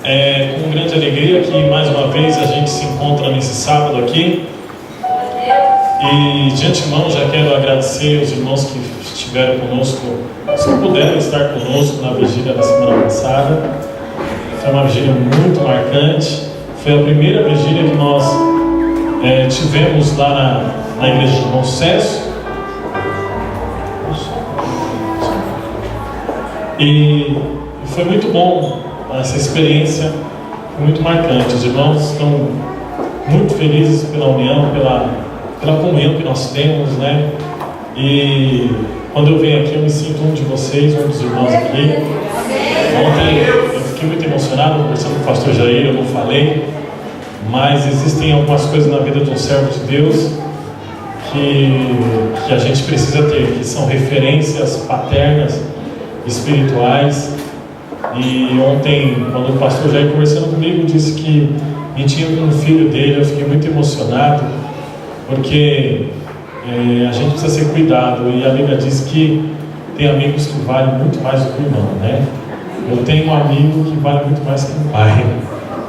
Com grande alegria que mais uma vez a gente se encontra nesse sábado aqui. E de antemão já quero agradecer os irmãos que estiveram conosco, se puderam estar conosco na vigília da semana passada. Foi uma vigília muito marcante. Foi a primeira vigília que nós tivemos lá na igreja de Bom Sucesso. E foi muito bom essa experiência, foi muito marcante. Os irmãos estão muito felizes pela união, pela comunhão que nós temos, né? E quando eu venho aqui eu me sinto um de vocês, um dos irmãos aqui. Ontem eu fiquei muito emocionado conversando com o pastor Jair, eu não falei, mas existem algumas coisas na vida de um servo de Deus que a gente precisa ter, que são referências paternas, espirituais. E ontem, quando o pastor Jair conversando comigo disse que tinha um filho dele, eu fiquei muito emocionado, porque a gente precisa ser cuidado. E a Bíblia diz que tem amigos que valem muito mais do que o irmão, né? Eu tenho um amigo que vale muito mais que o pai,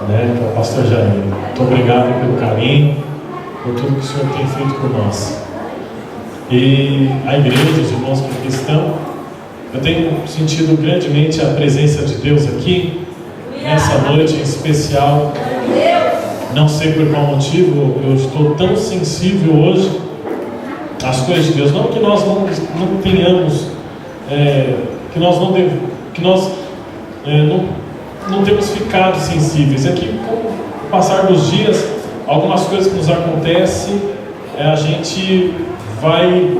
né? Que é o pastor Jair. Muito obrigado pelo carinho, por tudo que o Senhor tem feito por nós. E a igreja, os irmãos que aqui estão, eu tenho sentido grandemente a presença de Deus aqui, nessa noite em especial. Não sei por qual motivo eu estou tão sensível hoje às coisas de Deus. Não que nós não tenhamos, que nós não temos ficado sensíveis. É que com o passar dos dias, algumas coisas que nos acontecem, a gente vai,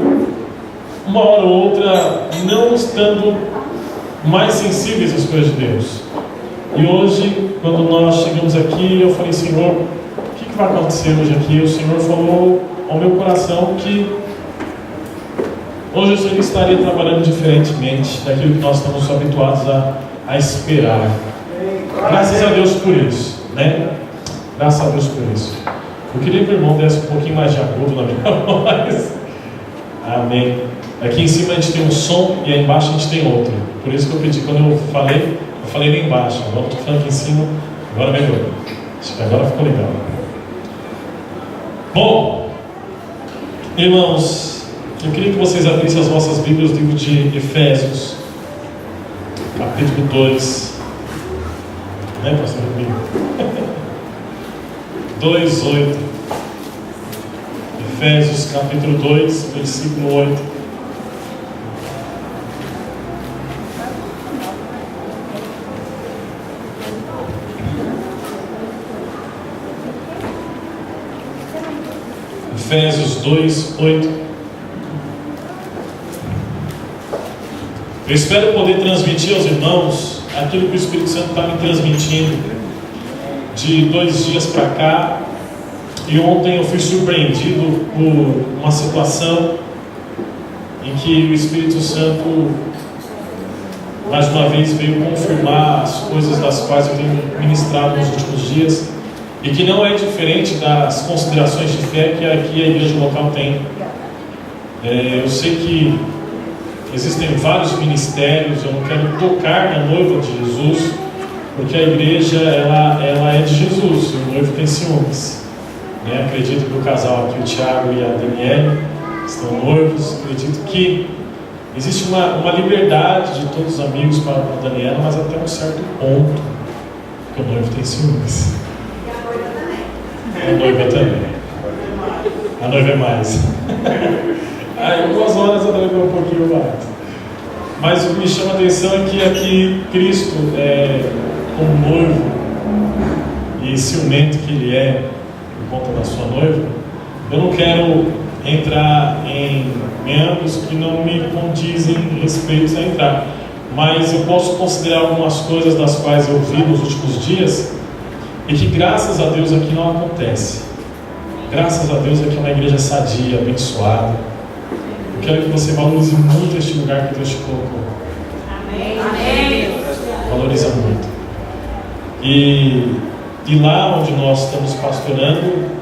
uma hora ou outra, não estando mais sensíveis às coisas de Deus. E hoje, quando nós chegamos aqui, eu falei: Senhor, o que vai acontecer hoje aqui? O Senhor falou ao meu coração que hoje o Senhor estaria trabalhando diferentemente daquilo que nós estamos habituados a esperar. Graças a Deus por isso, né? Graças a Deus por isso. Eu queria que o irmão desse um pouquinho mais de agudo na minha voz. Amém. Aqui em cima a gente tem um som e aí embaixo a gente tem outro. Por isso que eu pedi, quando eu falei lá embaixo. Agora eu estou falando aqui em cima, agora melhorou. Acho que agora ficou legal. Bom, irmãos, eu queria que vocês abrissem as vossas Bíblias, livro de Efésios, capítulo 2. Né, pastor Rodrigo? 2:8. Efésios capítulo 2, versículo 8. Efésios 2:8. Eu espero poder transmitir aos irmãos aquilo que o Espírito Santo está me transmitindo de 2 dias para cá. E ontem eu fui surpreendido por uma situação em que o Espírito Santo mais uma vez veio confirmar as coisas das quais eu tenho ministrado nos últimos dias, e que não é diferente das considerações de fé que aqui a igreja local tem. Eu sei que existem vários ministérios, eu não quero tocar na noiva de Jesus, porque a igreja ela é de Jesus, e o noivo tem ciúmes. Acredito que o casal aqui, o Tiago e a Daniele, estão noivos. Acredito que existe uma liberdade de todos os amigos para a Daniela, mas até um certo ponto, que o noivo tem ciúmes. A noiva também. A noiva é mais. Algumas horas a noiva é um pouquinho mais. Mas o que me chama a atenção é que aqui Cristo, como noivo e ciumento que Ele é por conta da sua noiva, eu não quero entrar em meandros que não me condizem respeito a entrar, mas eu posso considerar algumas coisas das quais eu vi nos últimos dias e que graças a Deus aqui não acontece. Graças a Deus aqui é uma igreja sadia, abençoada. Eu quero que você valorize muito este lugar que Deus te colocou. Amém. Valoriza muito. E lá onde nós estamos pastorando,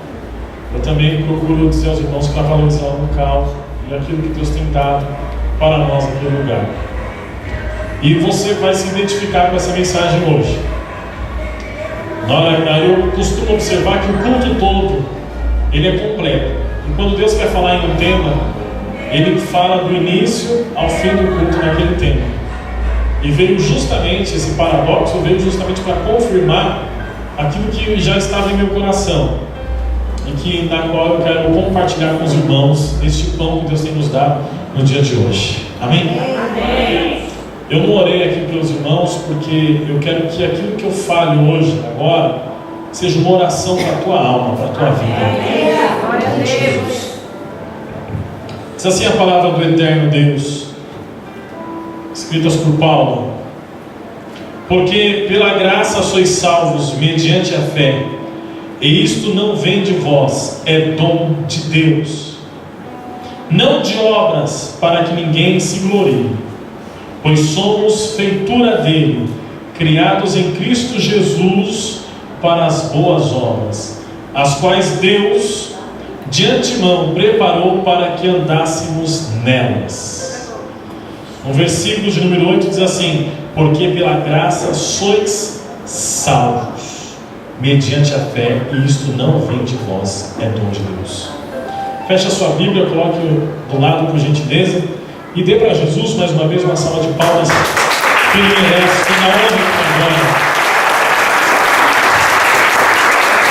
eu também procuro dizer aos irmãos para valorizar o local e aquilo que Deus tem dado para nós naquele lugar. E você vai se identificar com essa mensagem hoje. Aí eu costumo observar que o culto todo, ele é completo. E quando Deus quer falar em um tema, Ele fala do início ao fim do culto naquele tema. E veio justamente, esse paradoxo veio justamente para confirmar aquilo que já estava em meu coração, e que na qual eu quero compartilhar com os irmãos este pão que Deus tem nos dado no dia de hoje. Amém? Amém. Eu não orei aqui pelos irmãos porque eu quero que aquilo que eu fale hoje, agora, seja uma oração para a tua alma, para a tua vida. Amém. Jesus. Diz assim a palavra do eterno Deus, escritas por Paulo: porque pela graça sois salvos mediante a fé, e isto não vem de vós, é dom de Deus, não de obras, para que ninguém se glorie, pois somos feitura dele, criados em Cristo Jesus para as boas obras, as quais Deus de antemão preparou para que andássemos nelas. No versículo de número 8 diz assim: porque pela graça sois salvos mediante a fé, e isto não vem de vós, é dom de Deus. Feche a sua Bíblia, coloque do lado por gentileza, e dê para Jesus mais uma vez uma salva de palmas que ele merece, que na honra e na glória.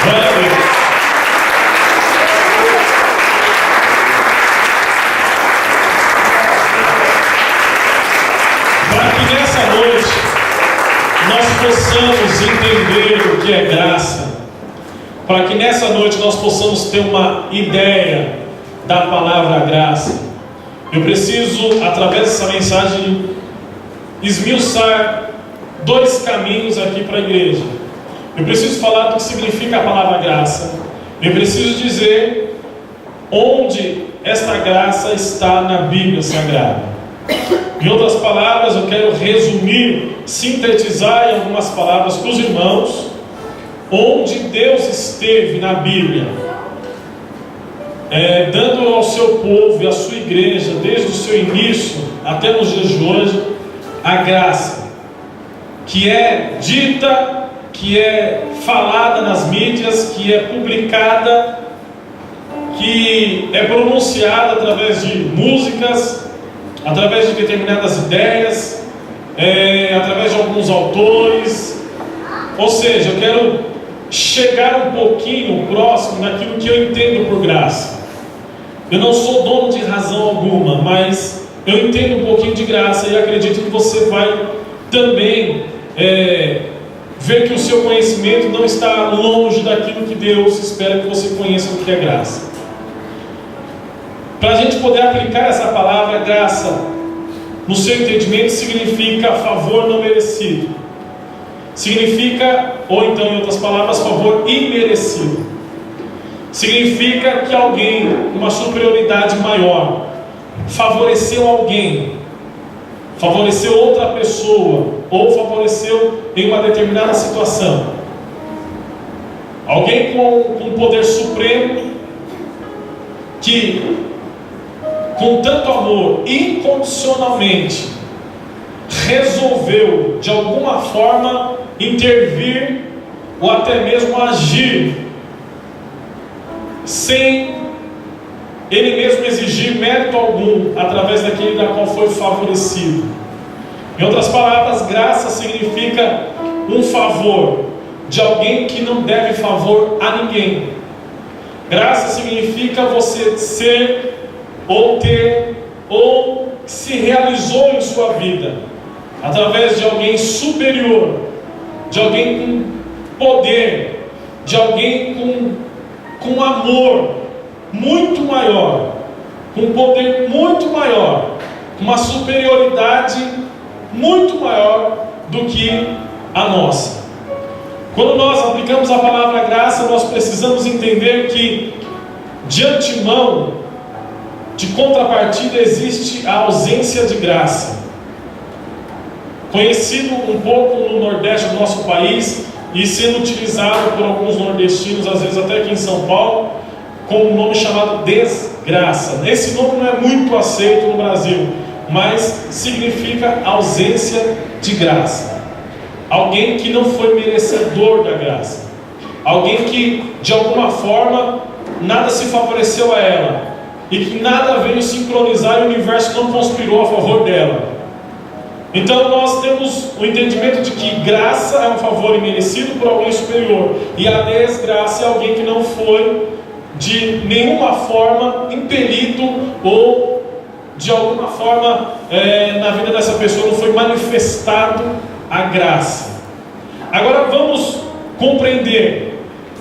Glória a Deus. Para que nessa noite nós possamos entender o que é graça, para que nessa noite nós possamos ter uma ideia da palavra graça, eu preciso, através dessa mensagem, esmiuçar dois caminhos aqui para a igreja. Eu preciso falar do que significa a palavra graça. Eu preciso dizer onde esta graça está na Bíblia Sagrada. Em outras palavras, eu quero resumir, sintetizar em algumas palavras para os irmãos onde Deus esteve na Bíblia, dando ao seu povo e à sua igreja, desde o seu início até nos dias de hoje, a graça que é dita, que é falada nas mídias, que é publicada, que é pronunciada através de músicas, através de determinadas ideias, através de alguns autores. Ou seja, eu quero chegar um pouquinho próximo daquilo que eu entendo por graça. Eu não sou dono de razão alguma, mas eu entendo um pouquinho de graça, e acredito que você vai também ver que o seu conhecimento não está longe daquilo que Deus espera que você conheça o que é graça. Para a gente poder aplicar essa palavra graça no seu entendimento, significa favor não merecido, significa, ou então em outras palavras, favor imerecido. Significa que alguém, uma superioridade maior, favoreceu alguém, favoreceu outra pessoa, ou favoreceu em uma determinada situação. Alguém com poder supremo, que com tanto amor, incondicionalmente, resolveu de alguma forma intervir, ou até mesmo agir, sem ele mesmo exigir mérito algum, através daquele da qual foi favorecido. Em outras palavras, graça significa um favor de alguém que não deve favor a ninguém. Graça significa você ser, ou ter, ou se realizou em sua vida através de alguém superior, de alguém com poder, de alguém com amor muito maior, com poder muito maior, com uma superioridade muito maior do que a nossa. Quando nós aplicamos a palavra graça, nós precisamos entender que, de antemão, de contrapartida, existe a ausência de graça. Conhecido um pouco no Nordeste do nosso país, e sendo utilizado por alguns nordestinos, às vezes até aqui em São Paulo, com um nome chamado desgraça. Esse nome não é muito aceito no Brasil, mas significa ausência de graça. Alguém que não foi merecedor da graça. alguém que de alguma forma nada se favoreceu a ela, e que nada veio sincronizar e o universo não conspirou a favor dela. Então nós temos o entendimento de que graça é um favor imerecido por alguém superior, e a desgraça é alguém que não foi de nenhuma forma impelido, ou de alguma forma na vida dessa pessoa não foi manifestado a graça. Agora vamos compreender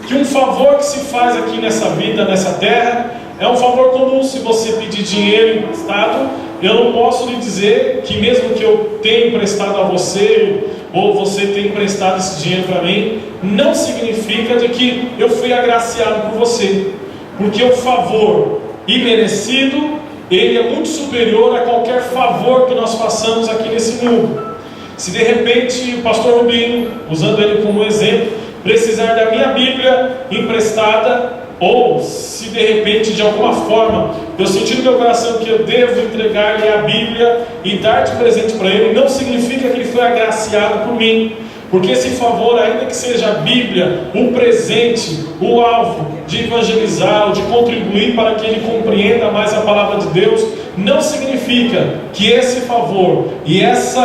que um favor que se faz aqui nessa vida, nessa terra, é um favor comum. Se você pedir dinheiro emprestado, eu não posso lhe dizer que mesmo que eu tenha emprestado a você, ou você tenha emprestado esse dinheiro para mim, não significa de que eu fui agraciado por você, porque o favor imerecido, ele é muito superior a qualquer favor que nós façamos aqui nesse mundo. Se de repente o pastor Rubinho, usando ele como exemplo, precisar da minha Bíblia emprestada, ou se de repente de alguma forma eu sentir no meu coração que eu devo entregar-lhe a Bíblia e dar de presente para ele, não significa que ele foi agraciado por mim, porque esse favor, ainda que seja a Bíblia, o presente, o alvo de evangelizar, ou de contribuir para que ele compreenda mais a palavra de Deus, não significa que esse favor e esse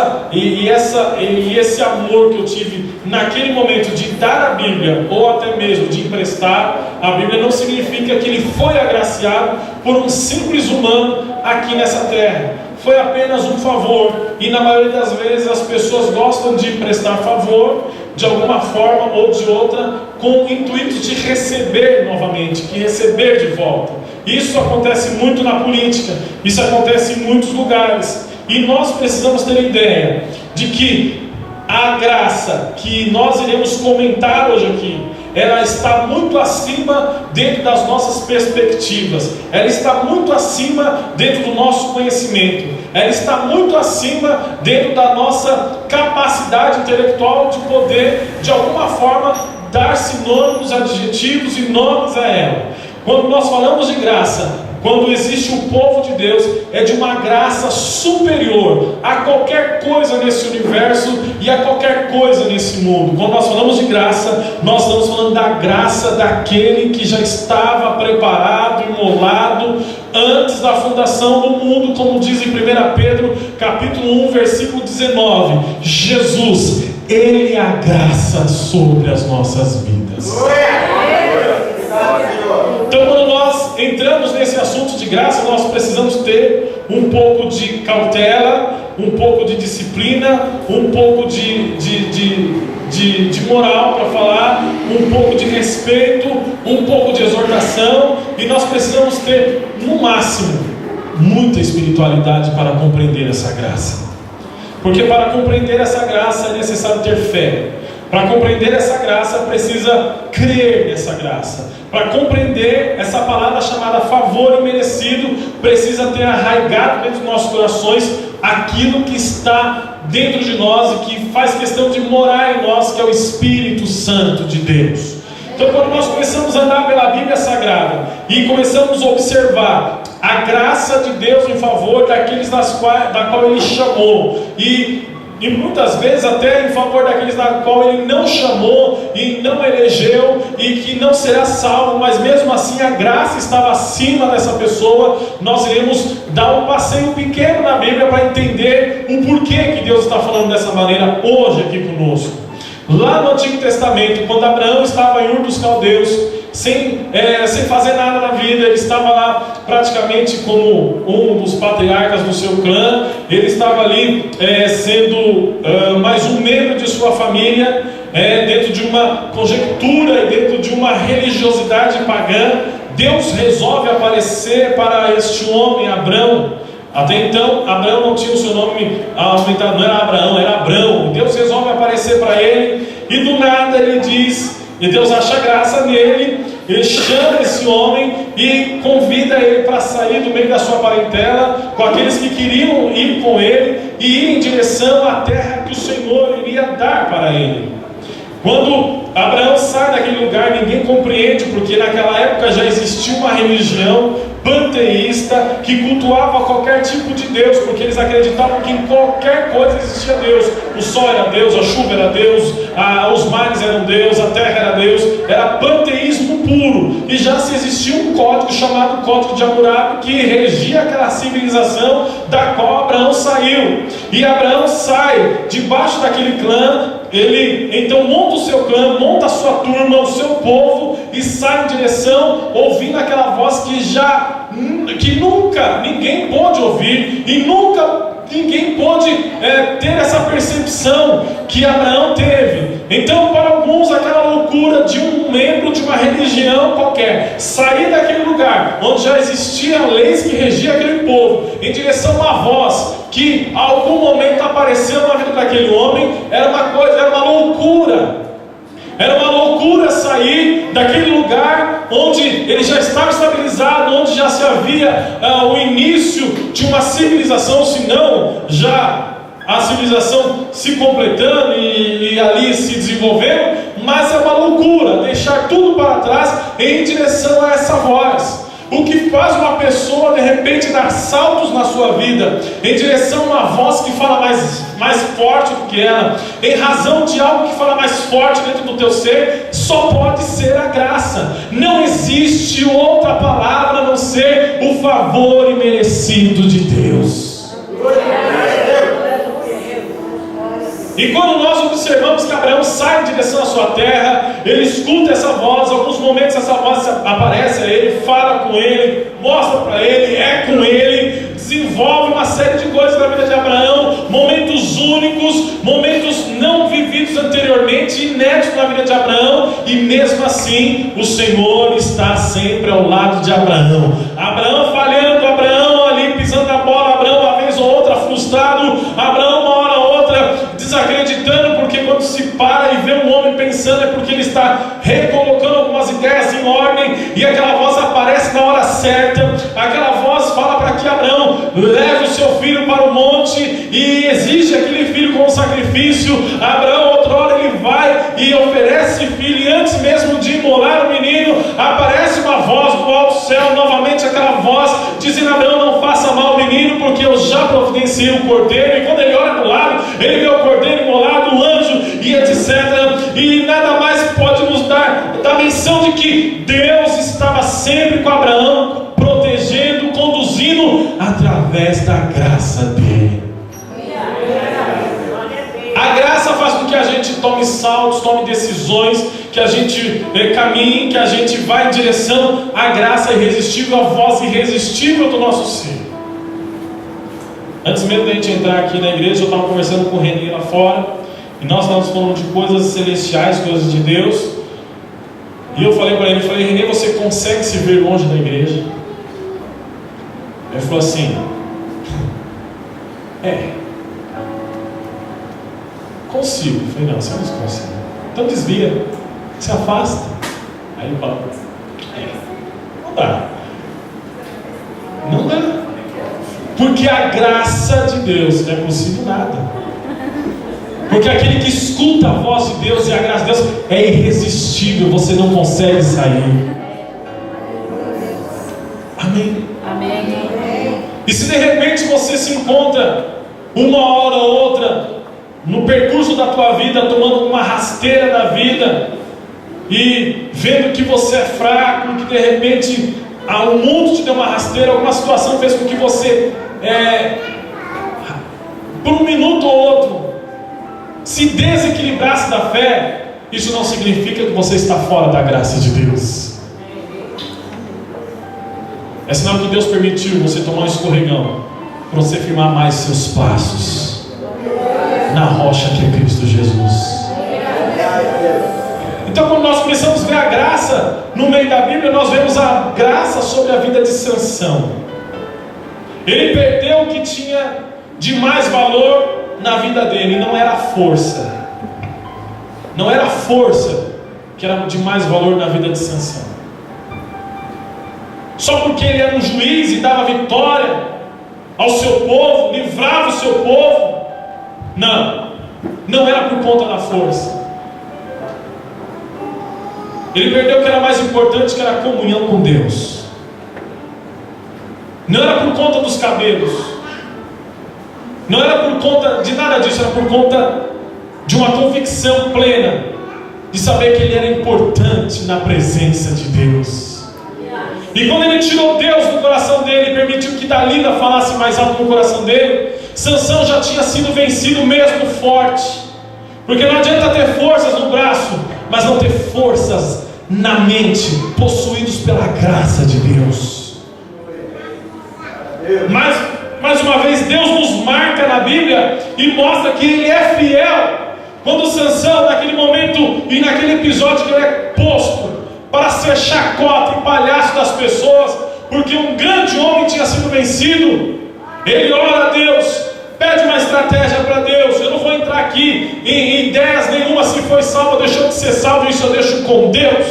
amor que eu tive naquele momento de dar a Bíblia, ou até mesmo de emprestar a Bíblia, não significa que ele foi agraciado por um simples humano aqui nessa terra. Foi apenas um favor, e na maioria das vezes as pessoas gostam de prestar favor de alguma forma ou de outra, com o intuito de receber novamente, de receber de volta. Isso acontece muito na política, isso acontece em muitos lugares, e nós precisamos ter ideia de que a graça que nós iremos comentar hoje aqui, ela está muito acima dentro das nossas perspectivas, ela está muito acima dentro do nosso conhecimento, ela está muito acima dentro da nossa capacidade intelectual de poder, de alguma forma, dar sinônimos, adjetivos e nomes a ela. Quando nós falamos de graça, quando existe o povo de Deus, é de uma graça superior a qualquer coisa nesse universo e a qualquer coisa nesse mundo. Quando nós falamos de graça, nós estamos falando da graça daquele que já estava preparado, imolado antes da fundação do mundo, como diz em 1 Pedro capítulo 1, versículo 19. Jesus, Ele é a graça sobre as nossas vidas. Então, quando nós entramos nesse assunto de graça, nós precisamos ter um pouco de cautela, um pouco de disciplina, um pouco de moral para falar, um pouco de respeito, um pouco de exortação, e nós precisamos ter, no máximo, muita espiritualidade para compreender essa graça. Porque para compreender essa graça é necessário ter fé. Para compreender essa graça, precisa crer nessa graça. Para compreender essa palavra chamada favor imerecido, precisa ter arraigado dentro dos nossos corações aquilo que está dentro de nós e que faz questão de morar em nós, que é o Espírito Santo de Deus. Então, quando nós começamos a andar pela Bíblia Sagrada e começamos a observar a graça de Deus em favor daqueles da qual Ele chamou, e muitas vezes até em favor daqueles da qual Ele não chamou e não elegeu e que não será salvo, mas mesmo assim a graça estava acima dessa pessoa, nós iremos dar um passeio pequeno na Bíblia para entender o porquê que Deus está falando dessa maneira hoje aqui conosco. Lá no Antigo Testamento, quando Abraão estava em Ur dos Caldeus, sem fazer nada na vida, ele estava lá praticamente como um dos patriarcas do seu clã, ele estava ali sendo mais um membro de sua família, dentro de uma conjectura e dentro de uma religiosidade pagã. Deus resolve aparecer para este homem, Abrão. Até então, Abraão não tinha o seu nome aumentado, não era Abraão, era Abrão. Deus resolve aparecer para ele, e do nada ele diz, e Deus acha graça nele, ele chama esse homem e convida ele para sair do meio da sua parentela, com aqueles que queriam ir com ele, e ir em direção à terra que o Senhor iria dar para ele. Quando Abraão sai daquele lugar, ninguém compreende, porque naquela época já existia uma religião panteísta, que cultuava qualquer tipo de Deus, porque eles acreditavam que em qualquer coisa existia Deus. O sol era Deus, a chuva era Deus, os mares eram Deus, a terra era Deus. Era panteísmo puro. E já se existia um código chamado Código de Hammurabi, que regia aquela civilização da qual Abraão saiu. E Abraão sai debaixo daquele clã. Ele então monta o seu clã, monta a sua turma, o seu povo, e sai em direção, ouvindo aquela voz que nunca ninguém pôde ouvir, e nunca ninguém pôde ter essa percepção que Abraão teve. Então, para alguns, aquela loucura de um membro de uma religião qualquer sair daquele lugar onde já existiam leis que regiam aquele povo, em direção a uma voz que a algum momento apareceu na vida daquele homem, era uma loucura. Era uma loucura sair daquele lugar onde ele já estava estabilizado, onde já se havia o início de uma civilização, se não já a civilização se completando e ali se desenvolvendo. Mas é uma loucura deixar tudo para trás em direção a essa voz. O que faz uma pessoa de repente dar saltos na sua vida em direção a uma voz que fala mais forte do que ela, em razão de algo que fala mais forte dentro do teu ser, só pode ser a graça. Não existe outra palavra a não ser o favor imerecido de Deus. E quando nós observamos que Abraão sai em direção à sua terra, ele escuta essa voz, alguns momentos essa voz aparece a ele, fala com ele, mostra para ele, é com ele, desenvolve uma série de coisas na vida de Abraão, momentos únicos, momentos não vividos anteriormente, inéditos na vida de Abraão, e mesmo assim o Senhor está sempre ao lado de Abraão. Abraão falhando, Abraão ali pisando na bola, Abraão uma vez ou outra frustrado, Abraão uma hora ou outra desacreditando, porque quando se para e vê um homem pensando é porque ele está recolocando algumas ideias em ordem, e aquela voz aparece na hora certa. Aquela voz fala para que Abraão leve o seu filho para o monte e exige aquele filho como sacrifício. Abraão outrora ele vai e oferece filho, e antes mesmo de imolar o menino, aparece uma voz do alto céu, novamente aquela voz dizendo: Abraão, não faça mal ao menino, porque eu já providenciei o cordeiro. E quando ele olha para o lado, ele vê o cordeiro imolado, o anjo e etc. E nada mais pode nos dar a menção de que Deus estava sempre com Abraão, protegendo, conduzindo através da graça dele. A graça faz com que a gente tome saltos, tome decisões, que a gente caminhe, que a gente vá em direção à graça irresistível, à voz irresistível do nosso ser. Antes mesmo da gente entrar aqui na igreja, eu estava conversando com o Renê lá fora, e nós estávamos falando de coisas celestiais, coisas de Deus. E eu falei para ele, Renê, você consegue se ver longe da igreja? Ele falou assim: consigo. Eu falei: não, você não consegue. Então desvia, se afasta. Aí ele falou: não dá. Não dá. Porque a graça de Deus não é possível nada. Porque aquele que escuta a voz de Deus e a graça de Deus é irresistível, você não consegue sair. Amém? Amém. E se de repente você se encontra uma hora ou outra no percurso da tua vida, tomando uma rasteira da vida, e vendo que você é fraco, que de repente o mundo te deu uma rasteira, alguma situação fez com que você por um minuto ou outro se desequilibrasse da fé, isso não significa que você está fora da graça de Deus. É sinal que Deus permitiu você tomar um escorregão para você firmar mais seus passos na rocha que é Cristo Jesus. Então, quando nós começamos a ver a graça no meio da Bíblia, nós vemos a graça sobre a vida de Sansão. Ele perdeu o que tinha de mais valor na vida dele, não era a força. Não era a força que era de mais valor na vida de Sansão. Só porque ele era um juiz e dava vitória ao seu povo, livrava o seu povo. Não era por conta da força. Ele perdeu o que era mais importante, que era a comunhão com Deus. Não era por conta dos cabelos, não era por conta de nada disso, era por conta de uma convicção plena de saber que ele era importante na presença de Deus. E quando ele tirou Deus do coração dele e permitiu que Dalila falasse mais alto no coração dele, Sansão já tinha sido vencido mesmo forte. Porque não adianta ter forças no braço, mas não ter forças na mente, possuídos pela graça de Deus. Mas, mais uma vez, Deus nos marca na Bíblia e mostra que Ele é fiel. Quando Sansão, naquele momento e naquele episódio que ele é posto para ser chacota e palhaço das pessoas, porque um grande homem tinha sido vencido, ele ora a Deus, pede uma estratégia para Deus. Eu não vou entrar aqui em ideias nenhuma, se foi salvo ou deixou de ser salvo, isso eu deixo com Deus.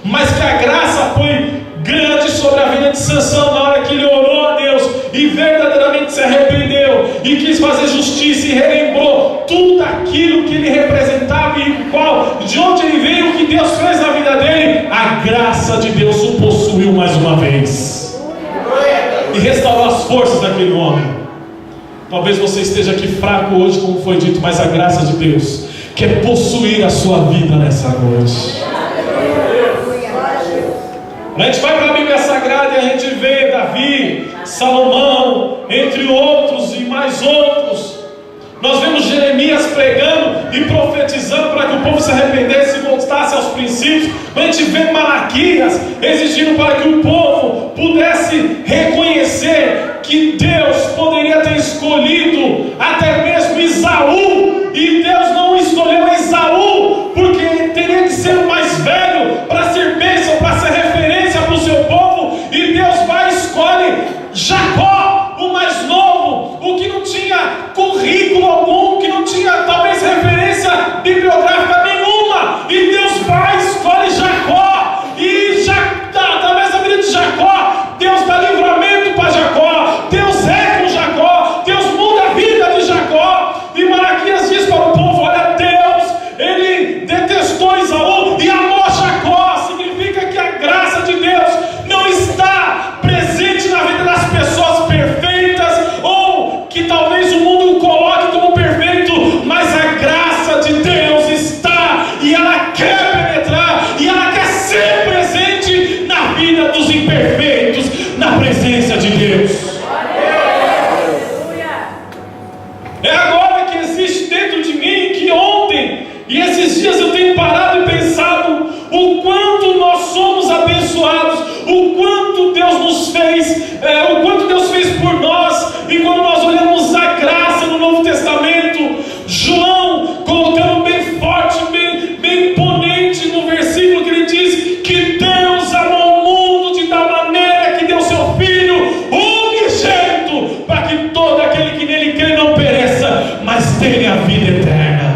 Mas que a graça foi grande sobre a vida de Sansão na hora que ele orou a Deus e verdadeiramente se arrependeu e quis fazer justiça e relembrou tudo aquilo que ele representava e de onde ele veio, o que Deus fez na vida dele. A graça de Deus o possuiu mais uma vez e restaurou as forças daquele homem. Talvez você esteja aqui fraco hoje, como foi dito, mas a graça de Deus quer possuir a sua vida nessa noite. A gente vai para a Bíblia Sagrada e a gente vê Davi, Salomão, entre outros e mais outros. Nós vemos Jeremias pregando e profetizando para que o povo se arrependesse e voltasse aos princípios. A gente vê Malaquias exigindo para que o povo pudesse reconhecer que Deus poderia ter escolhido até mesmo Esaú, e Deus não escolheu Esaú porque teria que ser o mais velho para ser bênção, para ser referência para o seu povo, e Deus vai e escolhe Jacó, o mais novo, o que não tinha currículo algum, que não tinha talvez referência bibliográfica nenhuma, e Deus vai e escolhe Jacó, e através da vida de Jacó, Deus dá livramento para Jacó, Deus é com Jacó, Deus muda a vida de Jacó. E Malaquias diz para o povo: olha, Deus, ele detestou Esaú e amou Jacó. Significa que a graça de Deus não está presente na vida das pessoas perfeitas, ou que talvez o mundo o coloque como perfeito, mas a graça de Deus está, e ela quer penetrar, e ela quer ser presente na vida dos imperfeitos, na presença de Deus. É agora que existe dentro de mim, que ontem e esses dias eu tenho parado e pensado o quanto nós somos abençoados, o quanto Deus nos fez, o quanto Deus fez por nós. E quando nós olhamos a graça no Novo Testamento, João colocando bem forte, bem imponente no versículo que ele diz que Deus amou o mundo de tal maneira que deu seu Filho unigênito, para que todo aquele que nele crê não pereça, mas tenha a vida eterna.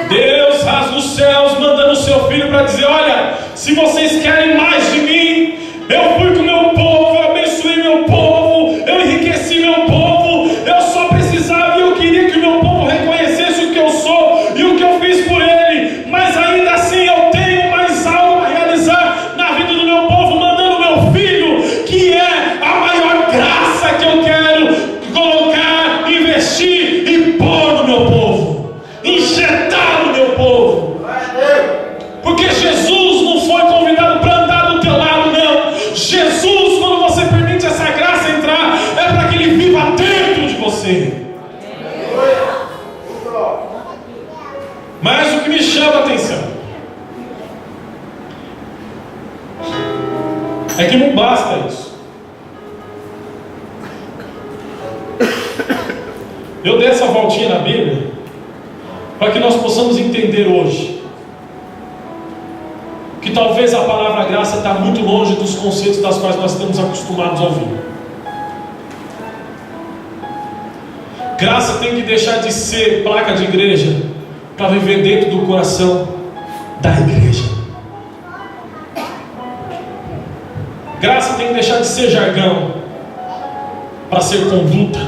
Deus rasga os céus, mandando o seu Filho para dizer: olha, se vocês querem mais de mim, eu fui com o meu povo, eu abençoei meu povo, eu enriqueci meu povo, eu só precisava e eu queria que o meu povo reconhecesse o que eu sou e o que eu fiz por ele, mas ainda assim eu tenho mais algo a realizar na vida do meu povo, mandando o meu Filho, que é a maior graça que eu quero colocar, investir e pôr no meu povo, injetar no meu povo. Porque Jesus não foi convidado para andar do teu lado, não. Jesus, quando você permite essa graça entrar, é para que ele viva dentro de você. Mas o que me chama a atenção é que não basta isso. Eu dei essa voltinha na Bíblia para que nós possamos entender hoje que talvez a palavra graça está muito longe dos conceitos das quais nós estamos acostumados a ouvir. Graça tem que deixar de ser placa de igreja para viver dentro do coração da igreja. Graça tem que deixar de ser jargão para ser conduta.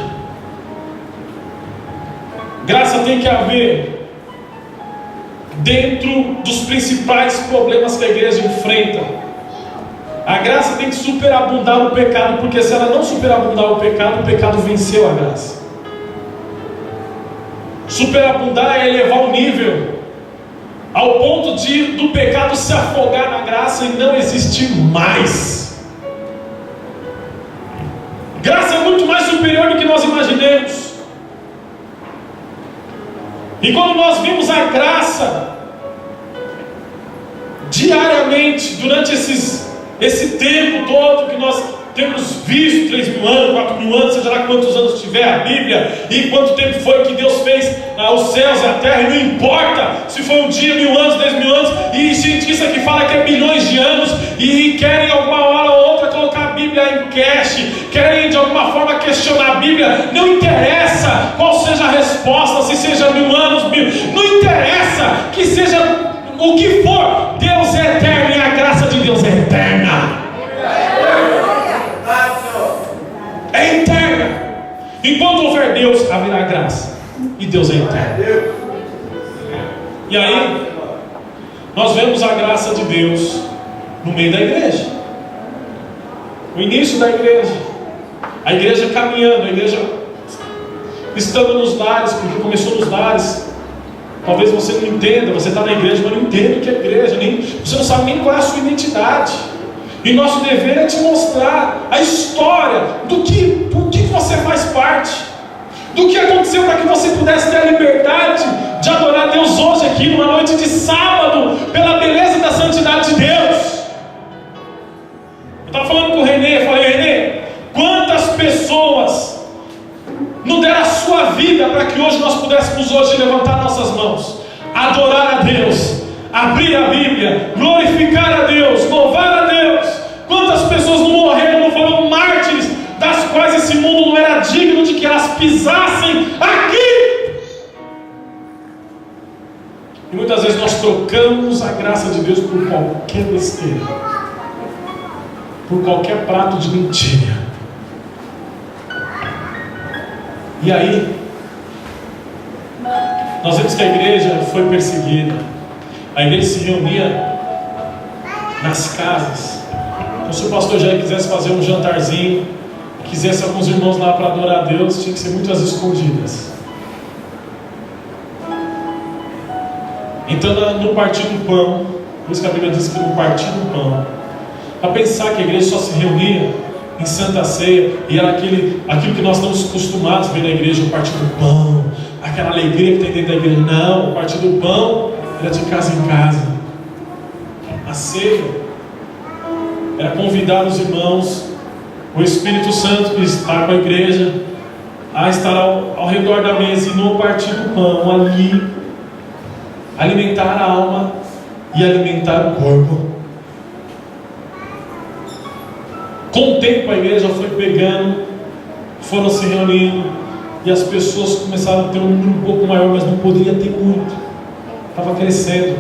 Graça tem que haver dentro dos principais problemas que a igreja enfrenta: A graça tem que superabundar o pecado, porque se ela não superabundar o pecado venceu a graça. Superabundar é elevar o nível ao ponto do pecado se afogar na graça e não existir mais. Graça é muito mais superior do que nós imaginemos. E quando nós vimos a graça diariamente, durante esse tempo todo que nós temos visto, 3.000 anos, 4.000 anos, seja lá quantos anos tiver a Bíblia, e quanto tempo foi que Deus fez os céus e a terra, e não importa se foi um dia, 1.000 anos, 10.000 anos, e cientista que fala que é bilhões de anos, e querem alguma hora ou outra colocar a Bíblia em cache, querem de alguma forma questionar a Bíblia, não interessa qual seja a resposta, se seja 1.000 anos, não interessa que seja o que for, Deus é eterno e a graça de Deus é eterna. É eterna. Enquanto houver Deus, haverá graça. E Deus é eterno. E aí, nós vemos a graça de Deus no meio da igreja. O início da igreja. A igreja caminhando, a igreja estando nos lares, porque começou nos lares. Talvez você não entenda, você está na igreja, mas não entende o que é igreja, você não sabe nem qual é a sua identidade. E nosso dever é te mostrar a história do que você faz parte, do que aconteceu para que você pudesse ter a liberdade de adorar a Deus hoje aqui, numa noite de sábado, pela beleza da santidade de Deus. Eu estava falando com o Renê, falei: Renê, quantas pessoas não deram a sua vida para que hoje nós pudéssemos hoje levantar nossas mãos, adorar a Deus, abrir a Bíblia, glorificar a Deus, louvar a Deus. Quantas pessoas não morreram, não foram mártires, das quais esse mundo não era digno de que elas pisassem aqui. E muitas vezes nós trocamos a graça de Deus por qualquer besteira, por qualquer prato de mentira. E aí, nós vemos que a igreja foi perseguida. A igreja se reunia nas casas. Então, se o pastor Jair quisesse fazer um jantarzinho, quisesse alguns irmãos lá para adorar a Deus, tinha que ser muitas escondidas. Então, no partir do pão, por isso que a Bíblia diz que no partir do pão, para pensar que a igreja só se reunia em Santa Ceia, e era aquilo que nós estamos acostumados a ver na igreja, o partir do pão, aquela alegria que tem dentro da igreja. Não, o partir do pão era de casa em casa. A ceia era convidar os irmãos, o Espírito Santo que está com a igreja, a estar ao redor da mesa e no partir do pão ali, alimentar a alma e alimentar o corpo. Com o tempo a igreja foi pegando, foram se reunindo, e as pessoas começaram a ter um número um pouco maior, mas não poderia ter muito, estava crescendo.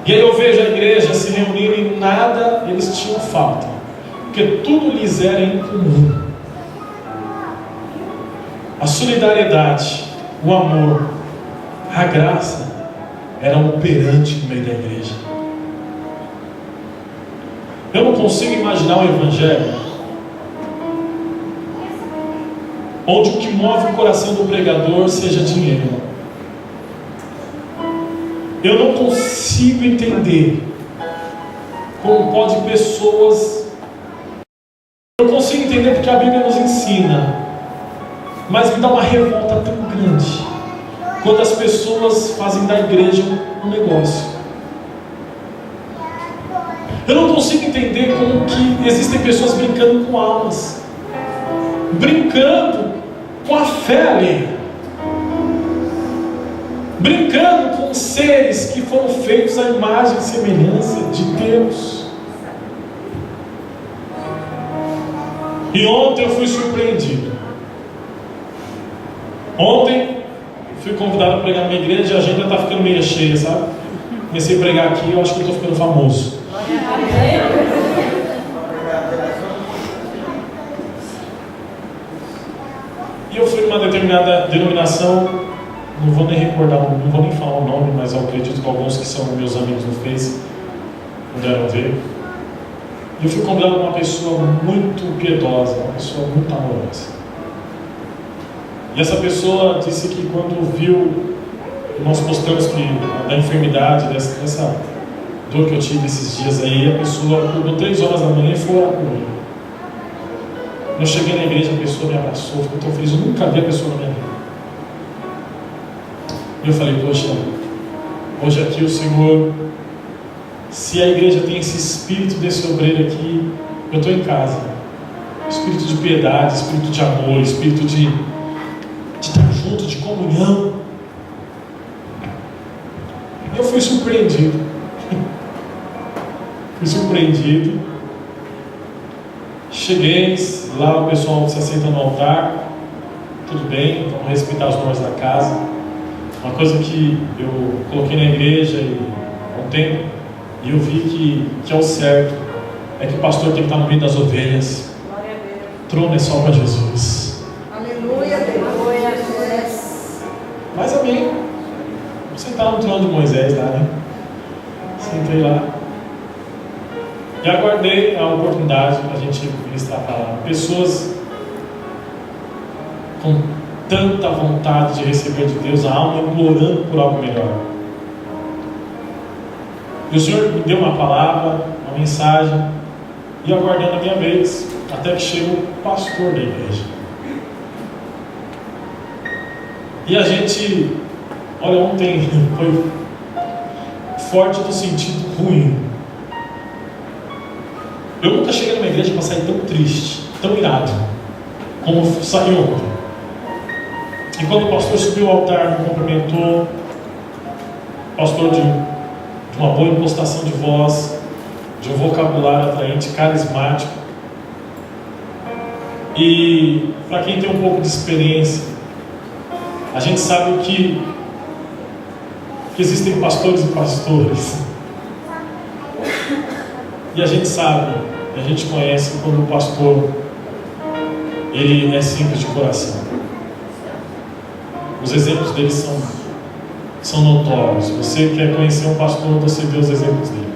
E aí eu vejo a igreja se reunindo e nada eles tinham falta, porque tudo lhes era em comum. A solidariedade, o amor, a graça eram operantes no meio da igreja. Eu não consigo imaginar um evangelho onde o que move o coração do pregador seja dinheiro. Eu não consigo entender como pode pessoas... Eu não consigo entender porque a Bíblia nos ensina, mas me dá uma revolta tão grande quando as pessoas fazem da igreja um negócio. Eu não consigo entender como que existem pessoas brincando com almas, brincando com a fé alheia, brincando com seres que foram feitos à imagem e semelhança de Deus. E ontem eu fui surpreendido. Ontem fui convidado a pregar na minha igreja e a agenda está ficando meio cheia, sabe? Comecei a pregar aqui, eu acho que eu estou ficando famoso. E eu fui numa determinada denominação, não vou nem recordar, não vou nem falar o nome, mas eu acredito que alguns que são meus amigos no Face puderam ver. E eu fui convidado por uma pessoa muito piedosa, uma pessoa muito amorosa. E essa pessoa disse que quando viu, nós postamos que da enfermidade, dessa dor que eu tive esses dias aí, a pessoa acordou 3 horas da manhã e foi orar comigo. Eu cheguei na igreja, a pessoa me abraçou, ficou tão feliz, eu nunca vi a pessoa na minha vida. E eu falei, poxa, hoje aqui o Senhor, se a igreja tem esse espírito desse obreiro aqui, eu estou em casa. Espírito de piedade, espírito de amor, espírito de estar junto, de comunhão. E eu fui surpreendido. Fui surpreendido. Cheguei, lá o pessoal se assenta no altar. Tudo bem, vamos respeitar as normas da casa. Uma coisa que eu coloquei na igreja há um tempo, e eu vi que é o certo, é que o pastor tem que estar no meio das ovelhas. Glória a Deus. O trono é só para Jesus. Aleluia, aleluia, aleluia. Mas amém. Vou sentar no trono de Moisés lá, né? Sentei lá. E aguardei a oportunidade para a gente ministrar a palavra. Pessoas com tanta vontade de receber de Deus, a alma implorando por algo melhor. E o Senhor me deu uma palavra, uma mensagem, e eu aguardando a minha vez, até que chega o pastor da igreja. E a gente, olha, ontem foi forte no sentido ruim. Eu nunca cheguei numa igreja para sair tão triste, tão irado, como saiu ontem. E quando o pastor subiu ao altar, me cumprimentou, pastor de uma boa impostação de voz, de um vocabulário atraente, carismático. E para quem tem um pouco de experiência, a gente sabe que existem pastores e pastores. E a gente sabe, a gente conhece quando o pastor ele é simples de coração. Os exemplos dele são notórios. Você quer conhecer um pastor, você vê os exemplos dele.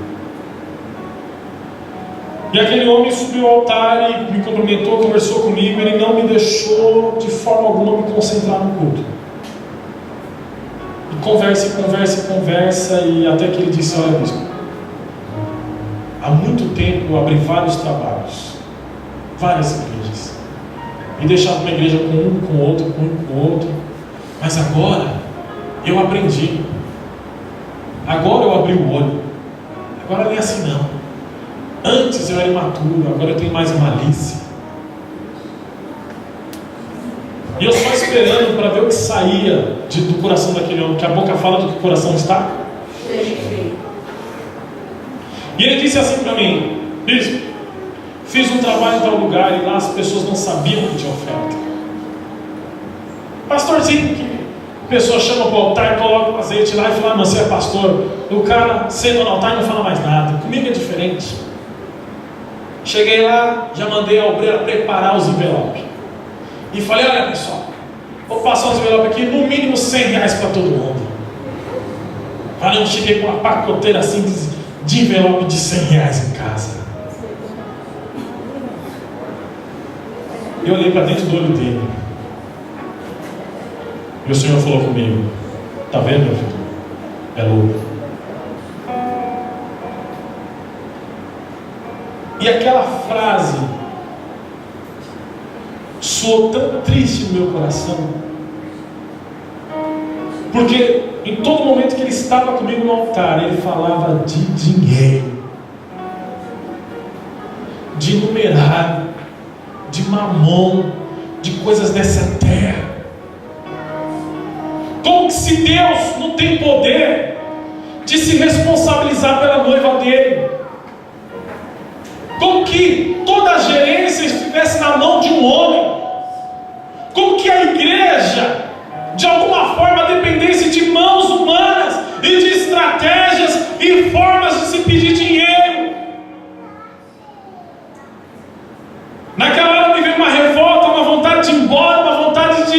E aquele homem subiu ao altar e me cumprimentou, conversou comigo. Ele não me deixou de forma alguma me concentrar no culto. E conversa, e até que ele disse, olha bispo, há muito tempo eu abri vários trabalhos, várias igrejas, e deixava uma igreja com um, com outro, com um, com outro, mas agora eu aprendi, agora eu abri o olho, agora nem assim não. Antes eu era imaturo, agora eu tenho mais malícia. E eu só esperando para ver o que saía do coração daquele homem, que a boca fala do que o coração está. E ele disse assim para mim, bispo, fiz um trabalho em tal lugar e lá as pessoas não sabiam que tinha oferta. Pastorzinho, que a pessoa chama para o altar, coloca o azeite lá e fala, mas você é pastor. O cara senta no altar e não fala mais nada. Comigo é diferente. Cheguei lá, já mandei a obreira preparar os envelopes. E falei, olha pessoal, vou passar os envelopes aqui, no mínimo R$100 para todo mundo. Aí eu cheguei com uma pacoteira assim de envelope de R$100 em casa. Eu olhei para dentro do olho dele. E o Senhor falou comigo, tá vendo, meu filho? É louco. E aquela frase soou tão triste no meu coração, porque em todo momento que ele estava comigo no altar, ele falava de dinheiro, de numerário, de mamon, de coisas dessa terra. Como que se Deus não tem poder de se responsabilizar pela noiva dele? Como que toda a gerência estivesse na mão de um homem? Como que a igreja, de alguma forma, dependesse de mãos humanas e de estratégias e formas de se pedir dinheiro? Naquela hora me veio uma revolta, uma vontade de ir embora, uma vontade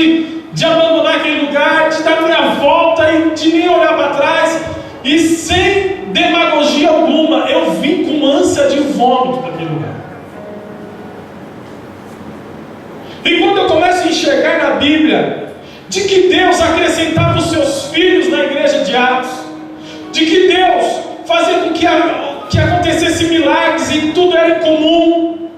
de abandonar aquele lugar, de dar minha volta e de nem olhar para trás, e sem demagogia alguma, eu vim com ânsia de vômito para aquele lugar. E quando eu começo a enxergar na Bíblia de que Deus acrescentava os seus filhos na igreja de Atos, de que Deus fazia com que acontecesse milagres e tudo era comum,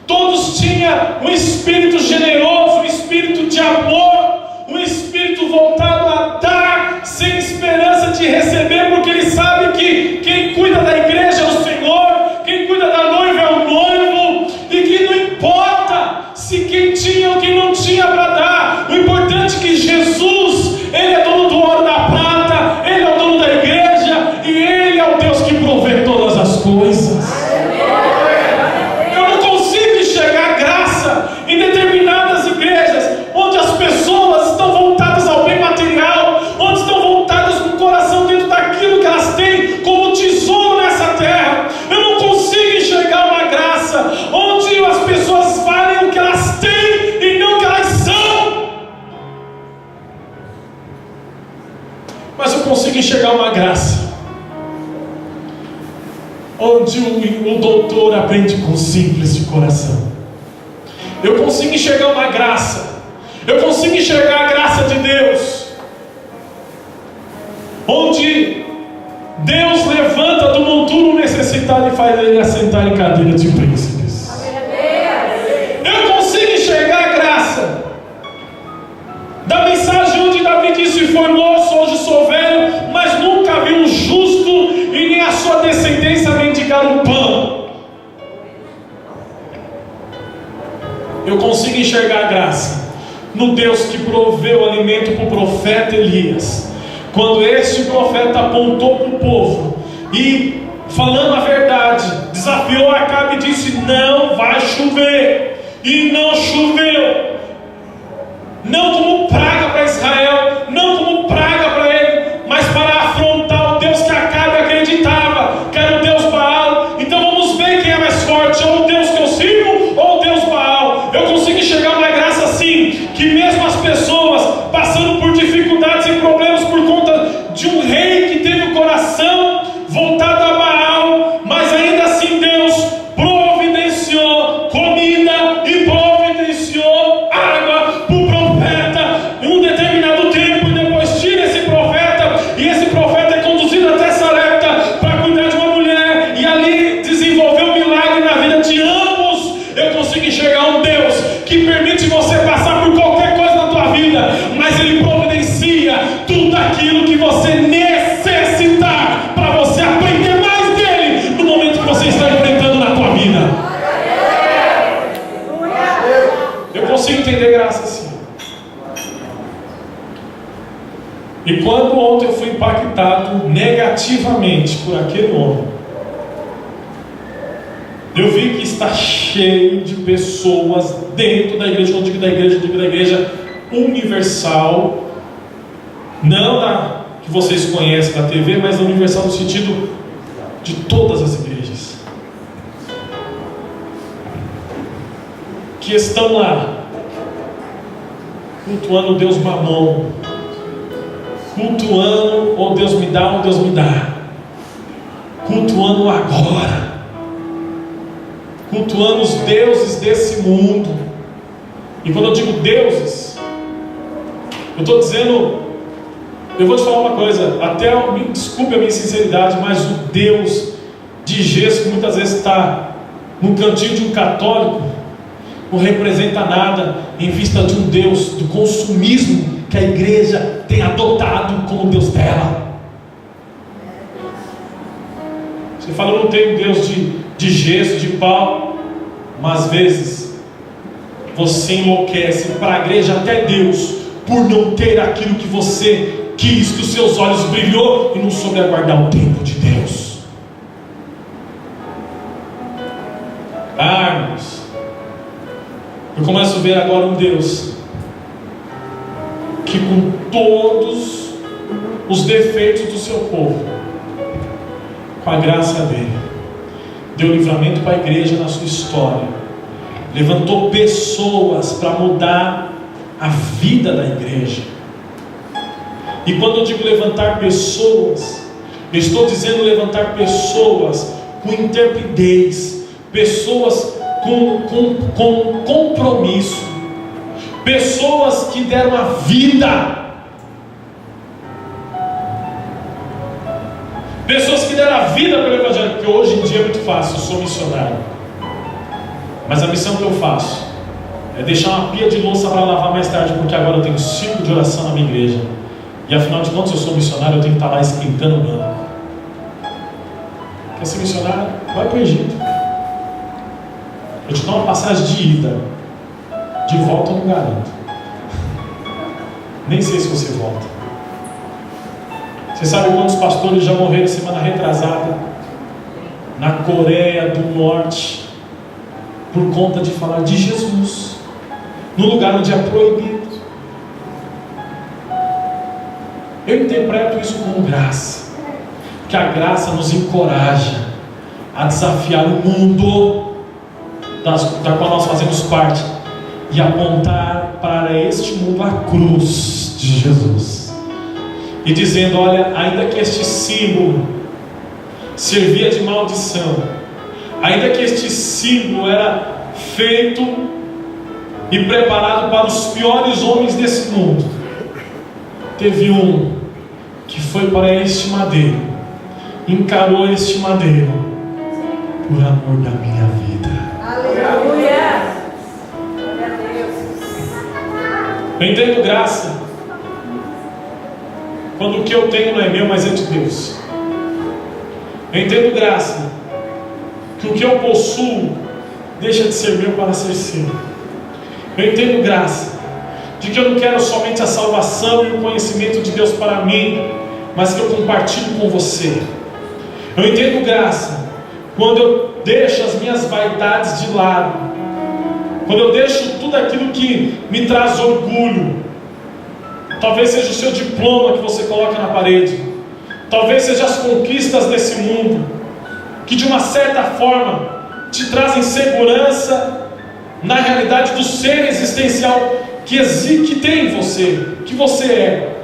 todos tinham um espírito generoso, um espírito de amor, um espírito voltado a dar sem esperança de receber, porque ele sabe que quem cuida da igreja é o Senhor, quem cuida da noiva é o noivo, e que não importa se quem tinha ou quem não tinha para dar, o importante é que Jesus, Ele é dono do ouro e da prata, Ele é o dono da igreja, e Ele é o Deus que provê todas as coisas. Eu não consigo enxergar graça em determinadas igrejas, onde as pessoas estão voltadas ao bem material, onde estão voltadas com o coração dentro daquilo que elas têm como tesouro nessa terra. Eu não consigo enxergar uma graça onde as pessoas valem o que elas têm e não o que elas são. Mas eu consigo enxergar uma graça onde o doutor aprende com o simples de coração. Eu consigo enxergar uma graça, eu consigo enxergar a graça de Deus, onde Deus levanta do monturo necessitado e faz ele assentar em cadeira de príncipes. Eu consigo enxergar a graça da mensagem onde Davi disse: foi moço, hoje sou velho, mas nunca vi um justo e nem a sua descendência mendigar um pão. Eu consigo enxergar a graça no Deus que proveu alimento para o profeta Elias, quando este profeta apontou para o povo e, falando a verdade, desafiou Acabe e disse: não vai chover, e não choveu, não como praga para Israel, não como praga para ele, mas para afrontar o Deus que Acabe acreditava, que era o Deus Baal. Então vamos ver quem é mais forte, ou o Deus que eu sirvo, ou o Deus Baal. Eu consigo enxergar uma graça assim, que mesmo as pessoas passando por dificuldades e problemas por conta de um rei que teve o coração voltado a Baal, mas ainda assim Deus providenciou comida e providenciou água para o profeta em um determinado tempo, e depois tira esse profeta, e esse profeta é conduzido até Sarepta para cuidar de uma mulher, e ali desenvolveu um milagre na vida de ambos. Eu consigo enxergar um Deus que permite você passar por qualquer coisa na tua vida, mas Ele providencia tudo aquilo que você necessitar para você aprender mais dele no momento que você está enfrentando na tua vida. Eu consigo entender graça assim. E quando ontem eu fui impactado negativamente por aquele homem, eu vi que está cheio de pessoas dentro da igreja, não digo da igreja universal, não da que vocês conhecem da TV, mas da universal no sentido de todas as igrejas, que estão lá cultuando o Deus Mamon, cultuando ou Deus me dá ou Deus me dá, cultuando agora, cultuando os deuses desse mundo. E quando eu digo deuses, eu estou dizendo, eu vou te falar uma coisa, até me desculpe a minha sinceridade, mas o Deus de gesso que muitas vezes está no cantinho de um católico não representa nada em vista de um Deus do consumismo que a igreja tem adotado como Deus dela. Você fala: eu não tenho Deus de gesso, de pau, mas às vezes você enlouquece para a igreja, até Deus, por não ter aquilo que você quis, que os seus olhos brilhou, e não soube aguardar o tempo de Deus. Irmãos, eu começo a ver agora um Deus que, com todos os defeitos do seu povo, com a graça dele, deu livramento para a igreja na sua história, levantou pessoas para mudar a vida da igreja. E quando eu digo levantar pessoas, Eu estou dizendo levantar pessoas com intrepidez, pessoas com compromisso, pessoas que deram a vida, pessoas que deram a vida pelo Evangelho. Porque hoje em dia é muito fácil, eu sou missionário, mas a missão que eu faço é deixar uma pia de louça para lavar mais tarde, porque agora eu tenho 5 de oração na minha igreja, e afinal de contas eu sou missionário, eu tenho que estar lá esquentando o banco. Quer ser missionário? Vai para o Egito. Eu te dou uma passagem de ida, de volta eu não garanto. Nem sei se você volta. Você sabe quantos pastores já morreram semana retrasada na Coreia do Norte por conta de falar de Jesus no lugar onde é proibido? Eu interpreto isso como graça, porque a graça nos encoraja a desafiar o mundo da qual nós fazemos parte e apontar para este mundo a cruz de Jesus, e dizendo: olha, ainda que este símbolo servia de maldição, ainda que este símbolo era feito e preparado para os piores homens desse mundo, teve um que foi para este madeiro, encarou este madeiro por amor da minha vida. Aleluia! Eu entendo graça quando o que eu tenho não é meu, mas é de Deus. Eu entendo graça que o que eu possuo deixa de ser meu para ser seu. Eu entendo graça de que eu não quero somente a salvação e o conhecimento de Deus para mim, mas que eu compartilho com você. Eu entendo graça quando eu deixo as minhas vaidades de lado, quando eu deixo tudo aquilo que me traz orgulho. Talvez seja o seu diploma que você coloca na parede, talvez seja as conquistas desse mundo, que de uma certa forma te trazem segurança na realidade do ser existencial que tem em você, que você é.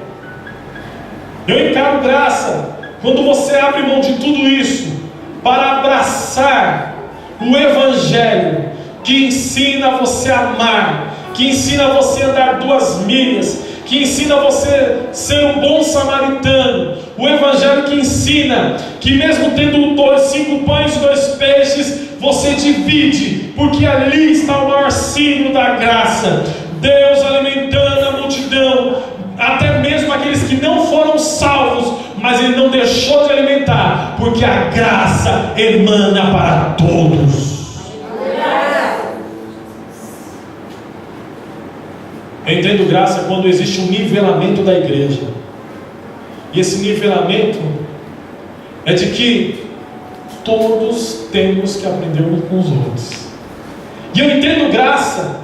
Eu encaro graça quando você abre mão de tudo isso para abraçar o Evangelho, que ensina você a amar, que ensina você a andar 2 milhas, que ensina você a ser um bom samaritano. O Evangelho que ensina que mesmo tendo 5 pães e 2 peixes, você divide, porque ali está o maior símbolo da graça. Deus alimentando a multidão, até mesmo aqueles que não foram salvos, mas Ele não deixou de alimentar, porque a graça emana para todos. Eu entendo graça quando existe um nivelamento da igreja, e esse nivelamento é de que todos temos que aprender uns com os outros. E eu entendo graça,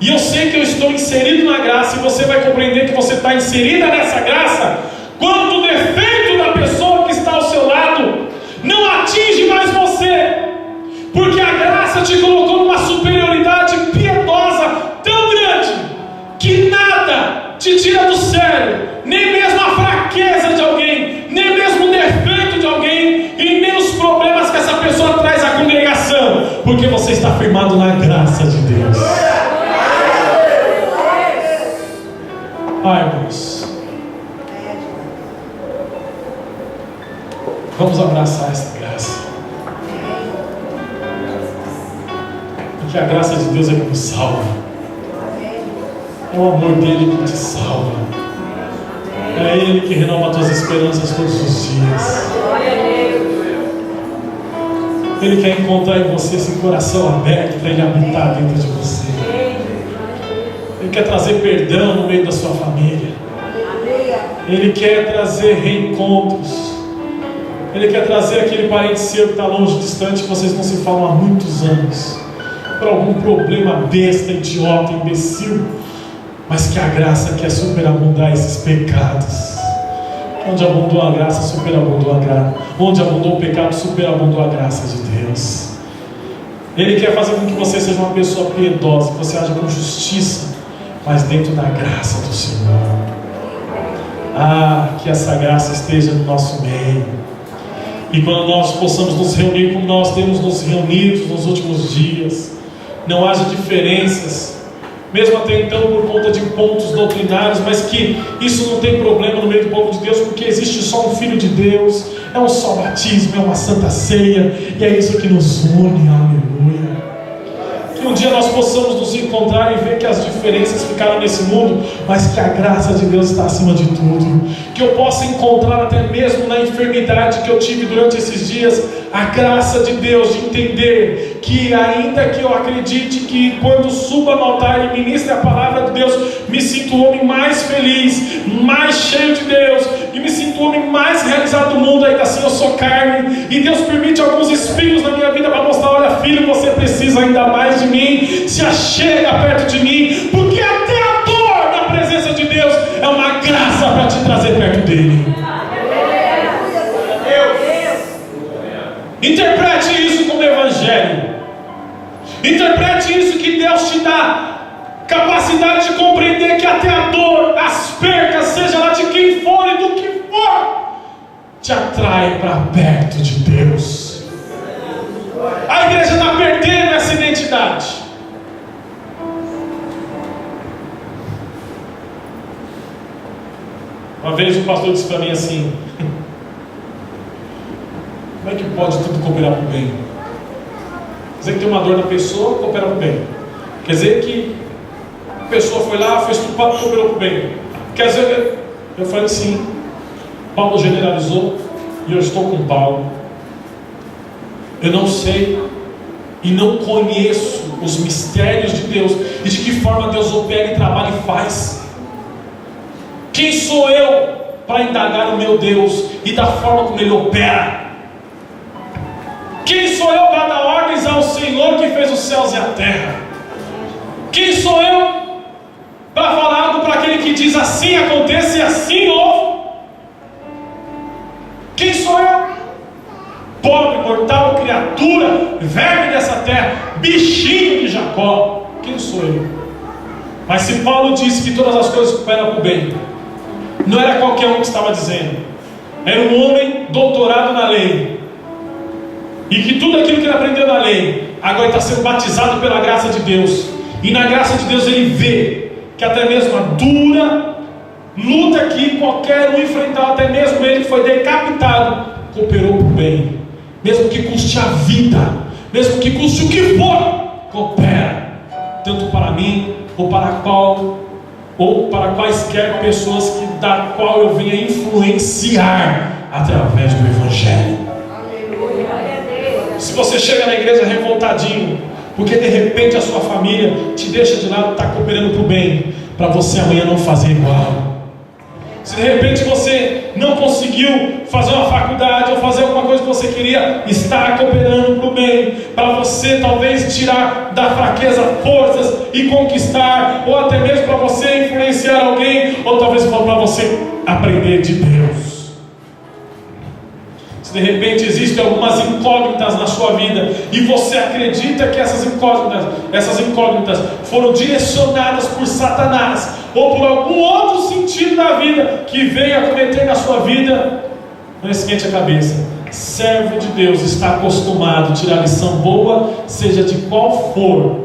e eu sei que eu estou inserido na graça, e você vai compreender que você está inserida nessa graça quando o defeito da pessoa que está ao seu lado não atinge mais você, porque a graça te colocou numa superioridade piedosa tão grande que nada te tira do sério, nem mesmo a fraqueza de alguém, nem mesmo o defeito de alguém, e nem os problemas que essa pessoa traz à congregação, porque você está firmado na graça de Deus. Ai, irmãos, vamos abraçar essa graça, porque a graça de Deus é que nos salva, é o amor dele que te salva, é Ele que renova as tuas esperanças todos os dias. Ele quer encontrar em você esse coração aberto para Ele habitar dentro de você. Ele quer trazer perdão no meio da sua família. Ele quer trazer reencontros. Ele quer trazer aquele parente seu que está longe, distante, que vocês não se falam há muitos anos, por algum problema besta, idiota, imbecil, mas que a graça quer superabundar esses pecados. Onde abundou a graça, superabundou a graça. Onde abundou o pecado, superabundou a graça de Deus. Ele quer fazer com que você seja uma pessoa piedosa, que você haja com justiça, mas dentro da graça do Senhor. Ah, que essa graça esteja no nosso meio. E quando nós possamos nos reunir como nós temos nos reunido nos últimos dias, não haja diferenças, mesmo até então por conta de pontos doutrinários, mas que isso não tem problema no meio do povo de Deus, porque existe só um Filho de Deus, é um só batismo, é uma santa ceia, e é isso que nos une, aleluia. Que um dia nós possamos nos encontrar e ver que as diferenças ficaram nesse mundo, mas que a graça de Deus está acima de tudo. Que eu possa encontrar até mesmo na enfermidade que eu tive durante esses dias, a graça de Deus de entender que ainda que eu acredite que quando suba no altar e ministre a palavra de Deus, me sinto o homem mais feliz, mais cheio de Deus, e me sinto o homem mais realizado do mundo, ainda assim eu sou carne, e Deus permite alguns espinhos na minha vida para mostrar: olha filho, você precisa ainda mais de mim, se achega perto de mim, porque até a dor na presença de Deus é uma graça para te trazer perto dele. Interprete isso como evangelho. Interprete isso, que Deus te dá capacidade de compreender que até a dor, as percas, seja lá de quem for e do que for, te atrai para perto de Deus. A igreja está perdendo essa identidade. Uma vez um pastor disse para mim assim: como é que pode tudo cooperar para o bem? Quer dizer que tem uma dor na pessoa, coopera para o bem. Quer dizer que a pessoa foi lá, fez tudo, cooperou para o bem. Quer dizer, eu falei sim. Paulo generalizou e eu estou com Paulo. Eu não sei e não conheço os mistérios de Deus e de que forma Deus opera e trabalha e faz. Quem sou eu para indagar o meu Deus e da forma como Ele opera? Quem sou eu para dar ordens ao Senhor que fez os céus e a terra? Quem sou eu para falar algo para aquele que diz assim aconteça e assim houve? Quem sou eu? Pobre, mortal, criatura, verme dessa terra, bichinho de Jacó. Quem sou eu? Mas se Paulo disse que todas as coisas cooperam para o bem, não era qualquer um que estava dizendo. Era um homem doutorado na lei, e que tudo aquilo que ele aprendeu na lei agora está sendo batizado pela graça de Deus. E na graça de Deus ele vê que até mesmo a dura luta que qualquer um enfrentar, até mesmo ele que foi decapitado, cooperou para o bem. Mesmo que custe a vida, mesmo que custe o que for, coopera, tanto para mim ou para quaisquer pessoas da qual eu venha influenciar através do Evangelho. Se você chega na igreja revoltadinho, porque de repente a sua família te deixa de lado, está cooperando para o bem, para você amanhã não fazer igual. Se de repente você não conseguiu fazer uma faculdade ou fazer alguma coisa que você queria, está cooperando para o bem, para você talvez tirar da fraqueza forças e conquistar, ou até mesmo para você influenciar alguém, ou talvez para você aprender de Deus. Se de repente existem algumas incógnitas na sua vida e você acredita que essas incógnitas foram direcionadas por Satanás ou por algum outro sentido da vida que veio a cometer na sua vida, não esquente a cabeça. Servo de Deus está acostumado a tirar lição boa, seja de qual for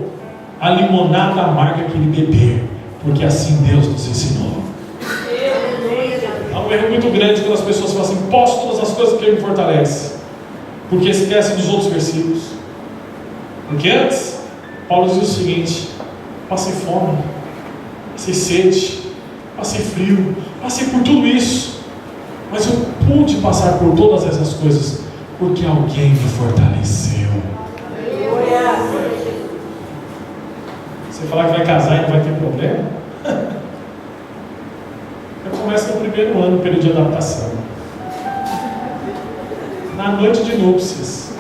a limonada amarga que ele beber, porque assim Deus nos ensinou. Há um erro muito grande quando as pessoas falam assim: posso todas as coisas que Ele me fortalece, porque esquecem dos outros versículos. Porque antes, Paulo diz o seguinte: passei fome, passei sede, passei frio, passei por tudo isso, mas eu pude passar por todas essas coisas porque alguém me fortaleceu. Você falar que vai casar e não vai ter problema? Começa no primeiro ano, no período de adaptação. Na noite de núpcias.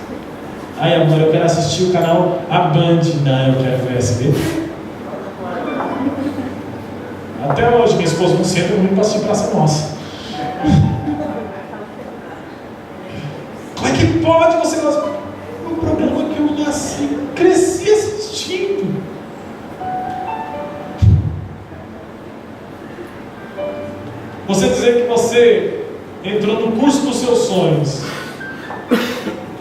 Ai amor, eu quero assistir o canal A Band. Não, eu quero ver SBT. Até hoje minha esposa não senta comigo para assistir Praça Nossa. Como é que pode você gostar? Um programa que eu nasci, cresci assistindo. Você dizer que você entrou no curso dos seus sonhos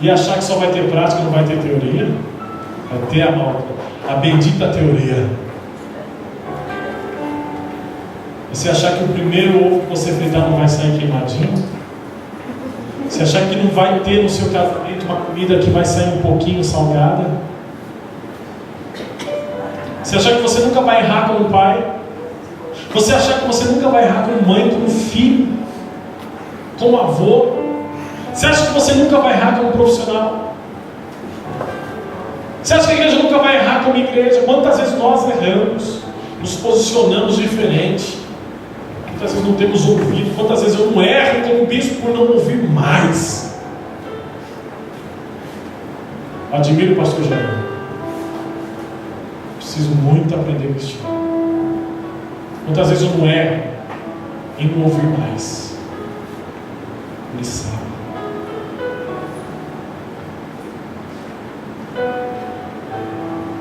e achar que só vai ter prática e não vai ter teoria. Vai ter a bendita teoria. Você achar que o primeiro ovo que você fritar não vai sair queimadinho? Você achar que não vai ter no seu casamento uma comida que vai sair um pouquinho salgada? Você achar que você nunca vai errar como pai? Você achar que você nunca vai errar como mãe, como filho, como avô? Você acha que você nunca vai errar como profissional? Você acha que a igreja nunca vai errar como igreja? Quantas vezes nós erramos, nos posicionamos diferente? Quantas vezes não temos ouvido? Quantas vezes eu não erro como bispo por não ouvir mais? Admiro o pastor Jair. Preciso muito aprender com este homem. Quantas vezes eu não erro em não ouvir mais? Ele sabe.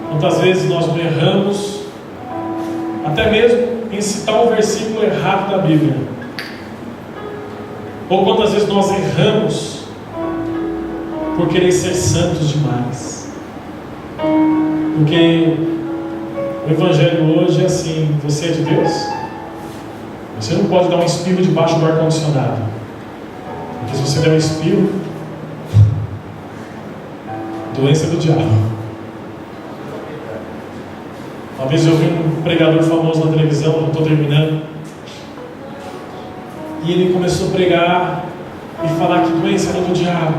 Quantas vezes nós não erramos, até mesmo em citar um versículo errado da Bíblia? Ou quantas vezes nós erramos por querer ser santos demais? Porque o Evangelho hoje é assim: você é de Deus? Você não pode dar um espirro debaixo do ar-condicionado, porque se você der um espirro, doença do diabo. Uma vez eu vi um pregador famoso na televisão, não estou terminando, e ele começou a pregar e falar que doença era do diabo,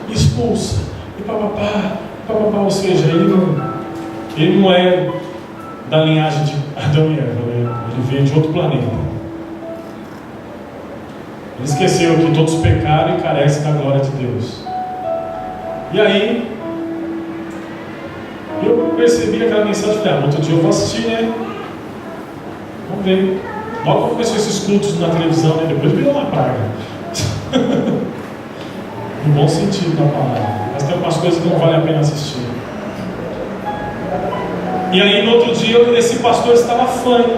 expulsa, e papapá, ou seja, ele não é da linhagem de Adão e Eva, ele veio de outro planeta. Ele esqueceu que todos pecaram e carecem da glória de Deus. E aí eu percebi aquela mensagem e falei: outro dia eu vou assistir, né? Vamos ver. Logo que começou esses cultos na televisão, né? Depois virou uma praga. No bom sentido da palavra. Mas tem algumas coisas que não vale a pena assistir. E aí no outro dia esse pastor estava fanho,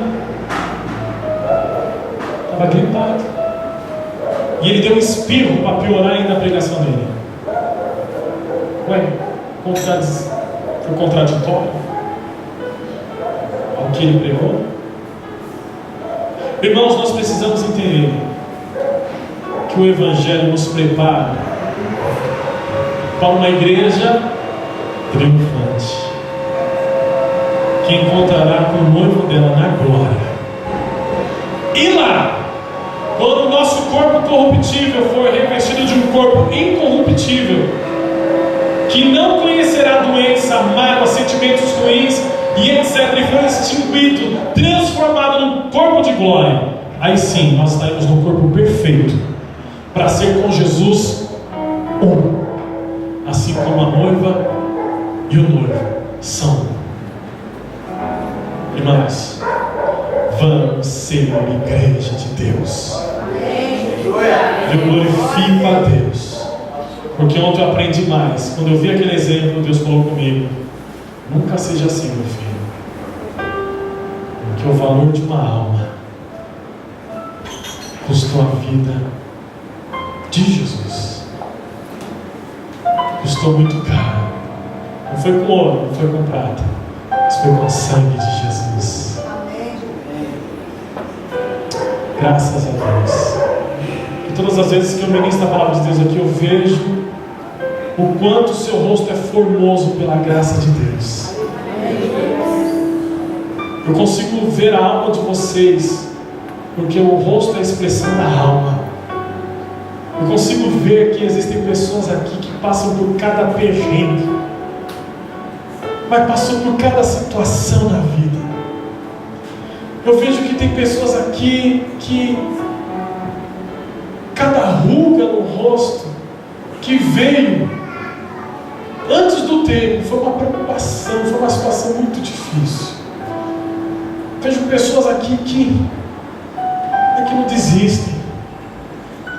estava gripado, e ele deu um espirro para piorar ainda a pregação dele. Ué, foi contraditório ao que ele pregou? Irmãos, nós precisamos entender que o Evangelho nos prepara para uma igreja triunfante, que encontrará com o noivo dela na glória. E lá, quando o nosso corpo corruptível for revestido de um corpo incorruptível, que não conhecerá doença, mágoa, sentimentos ruins e etc., e for extinguido, transformado num corpo de glória, aí sim nós estaremos no corpo perfeito, para ser com Jesus um, assim como a noiva e o noivo são. Irmãos, vamos ser a igreja de Deus. Eu glorifico a Deus, porque ontem eu aprendi mais. Quando eu vi aquele exemplo, Deus falou comigo: nunca seja assim, meu filho, porque o valor de uma alma custou a vida de Jesus. Custou muito caro. Não foi com ouro, não foi com prata, mas foi com o sangue de Jesus. Graças a Deus. E todas as vezes que eu ministro a palavra de Deus aqui, eu vejo o quanto o seu rosto é formoso pela graça de Deus. Eu consigo ver a alma de vocês, porque o rosto é a expressão da alma. Eu consigo ver que existem pessoas aqui que passam por cada perrengue, mas passou por cada situação na vida. Eu vejo que tem pessoas aqui que cada ruga no rosto que veio antes do tempo foi uma preocupação, foi uma situação muito difícil. Vejo pessoas aqui que não desistem,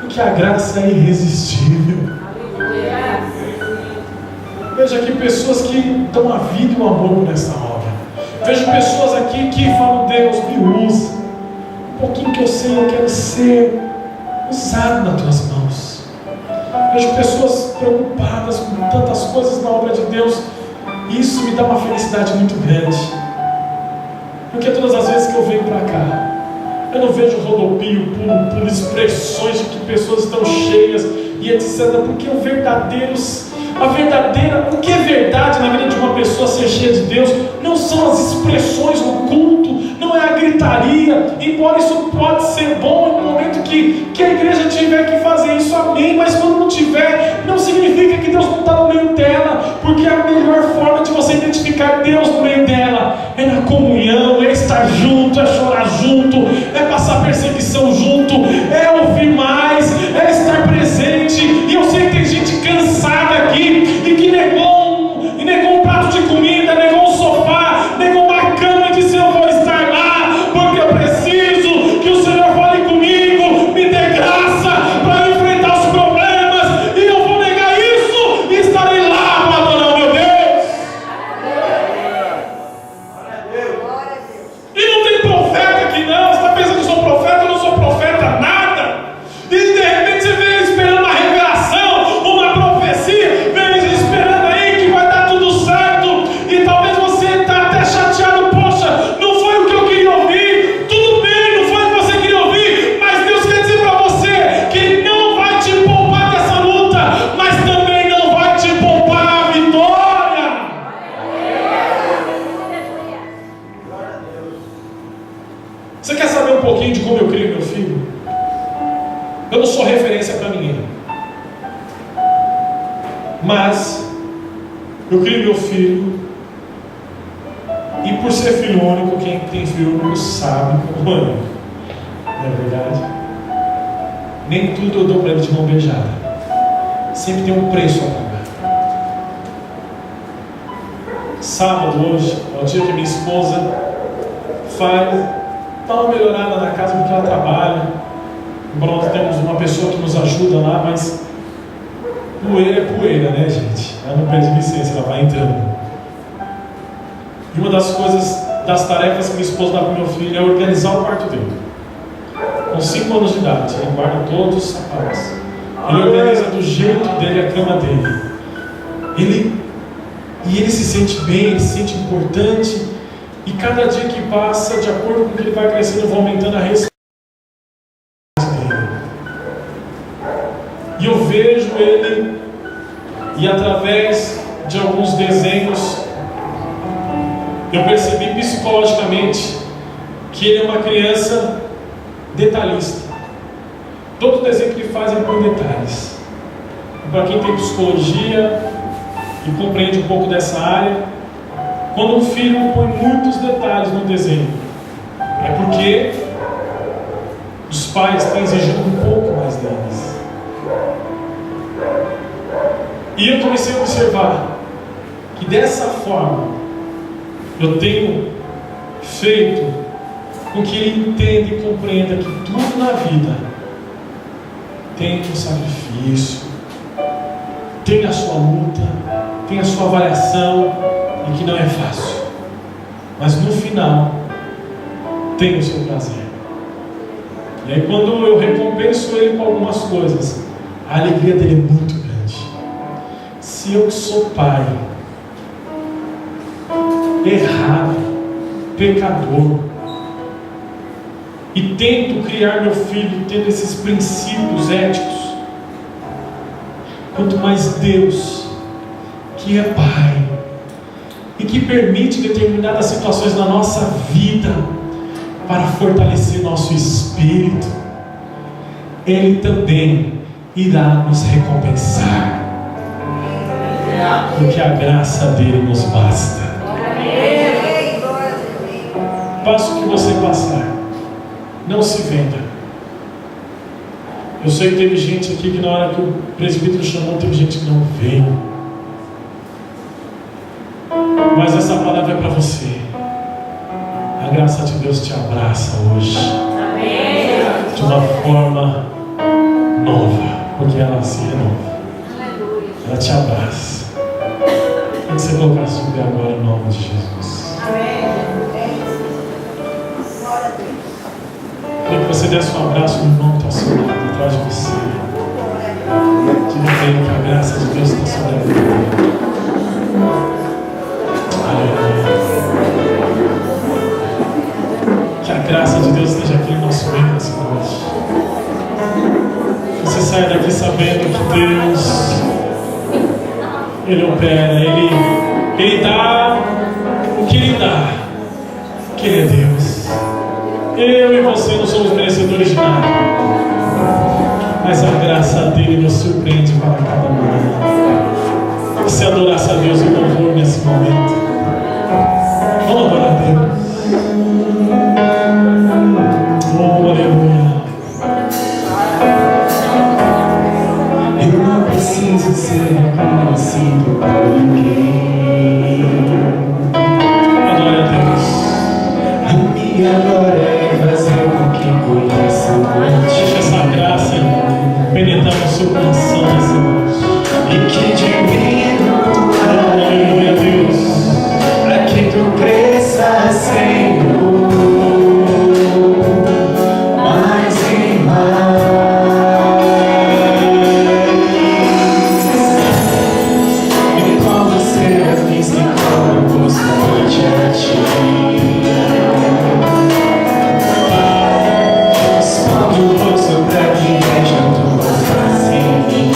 porque a graça é irresistível. Vejo aqui pessoas que dão a vida e o amor nessa obra. Vejo pessoas aqui que falam: Deus, me usa. Um pouquinho que eu sei, eu quero ser usado nas tuas mãos. Vejo pessoas preocupadas com tantas coisas na obra de Deus. E isso me dá uma felicidade muito grande. Porque todas as vezes que eu venho para cá, eu não vejo rodopio, pulo, expressões de que pessoas estão cheias e etc. Porque o que é verdade na vida de uma pessoa ser cheia de Deus, não são as expressões no culto, não é a gritaria, embora isso pode ser bom no momento que a igreja tiver que fazer isso, amém, mas quando não tiver, não significa que Deus não está no meio dela, porque a melhor forma de você identificar Deus no meio dela é na comunhão, é estar junto, é chorar junto, é passar perseguição junto, é ouvir mais, é estar presente. E eu sei que tem gente cansada aqui e que negou um prato de comida, negou um sofá, negou uma cama e disse: eu vou estar lá porque eu preciso que o Senhor fale comigo, me dê graça para enfrentar os problemas, e eu vou negar isso e estarei lá para adorar o meu Deus. E não tem profeta aqui não. Você está pensando que eu sou profeta? Eu não sou profeta nada. E de repente você vem esperando uma revelação, uma profecia, vem esperando aí que vai dar tudo certo, e talvez você está até chateado. Poxa, não foi o que eu queria ouvir. Tudo bem, não foi o que você queria ouvir, mas Deus quer dizer para você que não vai te poupar dessa luta, mas também não vai te poupar a vitória. Você quer saber um pouquinho de como eu crio meu filho? Eu não sou referência para ninguém, mas eu crio meu filho, e por ser filho único, quem tem filho único sabe como é, não é verdade? Nem tudo eu dou para ele de mão beijada, sempre tem um preço a pagar. Sábado hoje é o dia que minha esposa dá uma melhorada na casa porque ela trabalha. Embora nós temos uma pessoa que nos ajuda lá, mas poeira é poeira, né, gente? Ela não pede licença, ela vai entrando. E uma das coisas, das tarefas que minha esposa dá para o meu filho é organizar o quarto dele. Com 5 anos de idade, ele guarda todos os sapatos. Ele organiza do jeito dele a cama dele. Ele se sente bem, ele se sente importante. E cada dia que passa, de acordo com que ele vai crescendo, eu vou aumentando a responsabilidade dele. E eu vejo ele, e através de alguns desenhos, eu percebi psicologicamente que ele é uma criança detalhista. Todo desenho que ele faz, ele põe detalhes. E para quem tem psicologia e compreende um pouco dessa área, quando um filho põe muitos detalhes no desenho, é porque os pais têm exigido um pouco mais deles. E eu comecei a observar que dessa forma eu tenho feito com que ele entenda e compreenda que tudo na vida tem um sacrifício, tem a sua luta, tem a sua avaliação, e que não é fácil, mas no final tem o seu prazer. E aí quando eu recompenso ele com algumas coisas, a alegria dele é muito grande. Se eu que sou pai, errado, pecador, e tento criar meu filho tendo esses princípios éticos, quanto mais Deus, que é pai e que permite determinadas situações na nossa vida para fortalecer nosso espírito, Ele também irá nos recompensar, porque a graça dele nos basta. Passo que você passar, não se venda. Eu sei que teve gente aqui que na hora que o presbítero chamou, teve gente que não veio. Mas essa palavra é para você. A graça de Deus te abraça hoje. Amém. De uma forma nova, porque ela se renova. Ela te abraça. Tem que você colocar sobre agora em nome de Jesus. Amém. Queria que você desse um abraço no irmão que está ao seu lado, atrás de você. saia daqui sabendo que Deus, Ele opera, Ele dá o que Ele dá, que Ele é Deus. Eu e você não somos merecedores de nada, mas a graça dele nos surpreende para cada manhã. Se adorasse a Deus em louvor nesse momento, vamos adorar a Deus. Oh, aleluia. Eu não preciso ser reconhecido por ninguém. Adore a Deus. A minha glória é fazer com que conheçam a Ti. Deixa essa graça penetrar no seu coração nessa noite. E que diminua, Aleluia, Deus. para que Tu cresças, Senhor, mais e mais. E como serafins que como constante a Ti. Esconde o rosto pra que vejam Tua face em mim.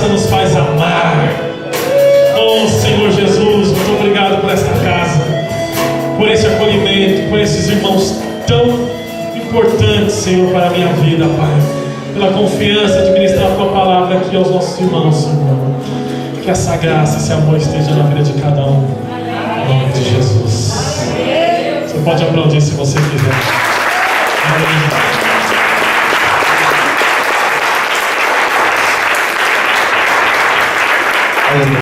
graça nos faz amar. Oh Senhor Jesus, muito obrigado por esta casa, por esse acolhimento, por esses irmãos tão importantes, Senhor, para a minha vida, Pai. Pela confiança de ministrar a Tua palavra aqui aos nossos irmãos, Senhor. Que essa graça, esse amor esteja na vida de cada um. Em nome de Jesus. Você pode aplaudir se você quiser. Amém.